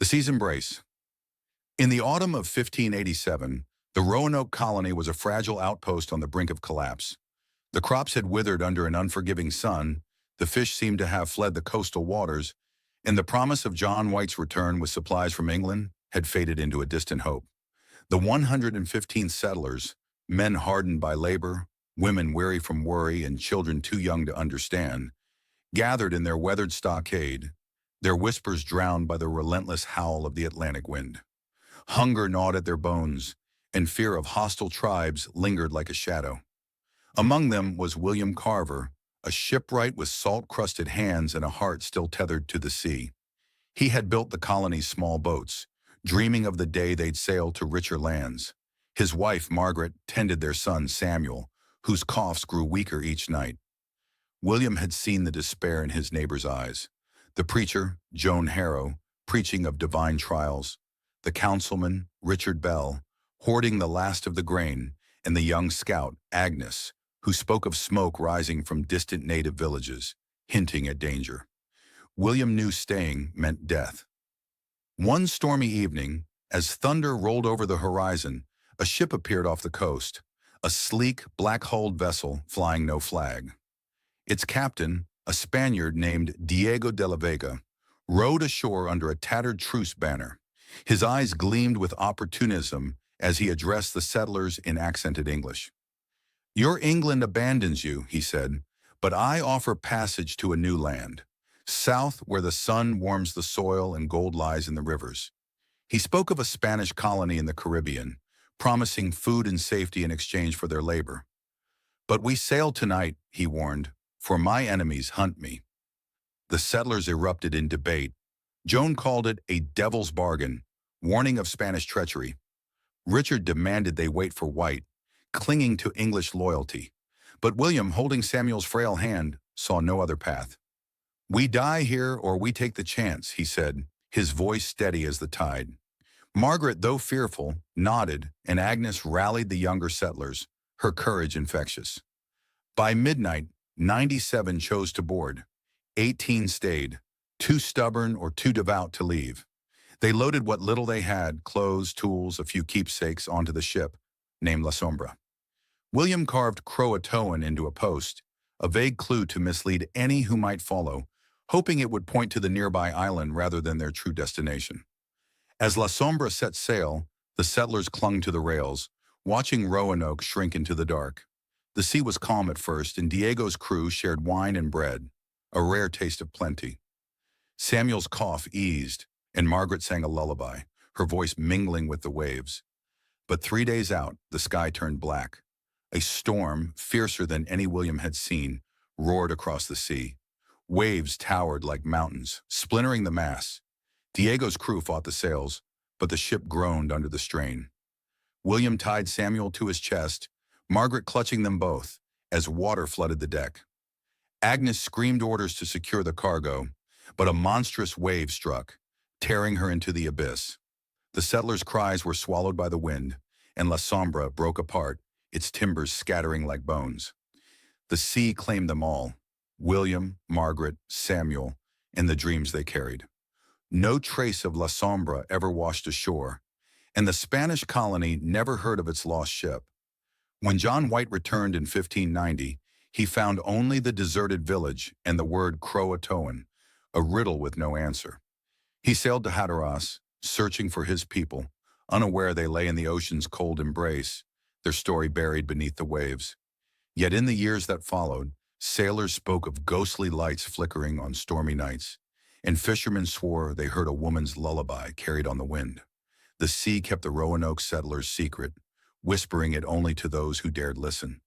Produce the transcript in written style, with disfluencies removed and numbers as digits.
The Sea's Embrace. In the autumn of 1587, the Roanoke Colony was a fragile outpost on the brink of collapse. The crops had withered under an unforgiving sun, the fish seemed to have fled the coastal waters, and the promise of John White's return with supplies from England had faded into a distant hope. The 115 settlers, men hardened by labor, women weary from worry, and children too young to understand, gathered in their weathered stockade, their whispers drowned by the relentless howl of the Atlantic wind. Hunger gnawed at their bones, and fear of hostile tribes lingered like a shadow. Among them was William Carver, a shipwright with salt-crusted hands and a heart still tethered to the sea. He had built the colony's small boats, dreaming of the day they'd sail to richer lands. His wife, Margaret, tended their son, Samuel, whose coughs grew weaker each night. William had seen the despair in his neighbor's eyes. The preacher, Joan Harrow, preaching of divine trials. The councilman, Richard Bell, hoarding the last of the grain, and the young scout, Agnes, who spoke of smoke rising from distant native villages, hinting at danger. William knew staying meant death. One stormy evening, as thunder rolled over the horizon, a ship appeared off the coast, a sleek, black-hulled vessel flying no flag. Its captain, a Spaniard named Diego de la Vega, rowed ashore under a tattered truce banner. His eyes gleamed with opportunism as he addressed the settlers in accented English. "Your England abandons you," he said, "but I offer passage to a new land, south where the sun warms the soil and gold lies in the rivers." He spoke of a Spanish colony in the Caribbean, promising food and safety in exchange for their labor. "But we sail tonight," he warned, "for my enemies hunt me." The settlers erupted in debate. Joan called it a devil's bargain, warning of Spanish treachery. Richard demanded they wait for White, clinging to English loyalty. But William, holding Samuel's frail hand, saw no other path. "We die here or we take the chance," he said, his voice steady as the tide. Margaret, though fearful, nodded, and Agnes rallied the younger settlers, her courage infectious. By midnight, 97 chose to board. 18 stayed, too stubborn or too devout to leave. They loaded what little they had, clothes, tools, a few keepsakes, onto the ship, named La Sombra. William carved Croatoan into a post, a vague clue to mislead any who might follow, hoping it would point to the nearby island rather than their true destination. As La Sombra set sail, the settlers clung to the rails, watching Roanoke shrink into the dark. The sea was calm at first, and Diego's crew shared wine and bread, a rare taste of plenty. Samuel's cough eased, and Margaret sang a lullaby, her voice mingling with the waves. But 3 days out, the sky turned black. A storm, fiercer than any William had seen, roared across the sea. Waves towered like mountains, splintering the masts. Diego's crew fought the sails, but the ship groaned under the strain. William tied Samuel to his chest, Margaret clutching them both, as water flooded the deck. Agnes screamed orders to secure the cargo, but a monstrous wave struck, tearing her into the abyss. The settlers' cries were swallowed by the wind, and La Sombra broke apart, its timbers scattering like bones. The sea claimed them all, William, Margaret, Samuel, and the dreams they carried. No trace of La Sombra ever washed ashore, and the Spanish colony never heard of its lost ship. When John White returned in 1590, he found only the deserted village and the word Croatoan, a riddle with no answer. He sailed to Hatteras, searching for his people, unaware they lay in the ocean's cold embrace, their story buried beneath the waves. Yet in the years that followed, sailors spoke of ghostly lights flickering on stormy nights, and fishermen swore they heard a woman's lullaby carried on the wind. The sea kept the Roanoke settlers secret, whispering it only to those who dared listen.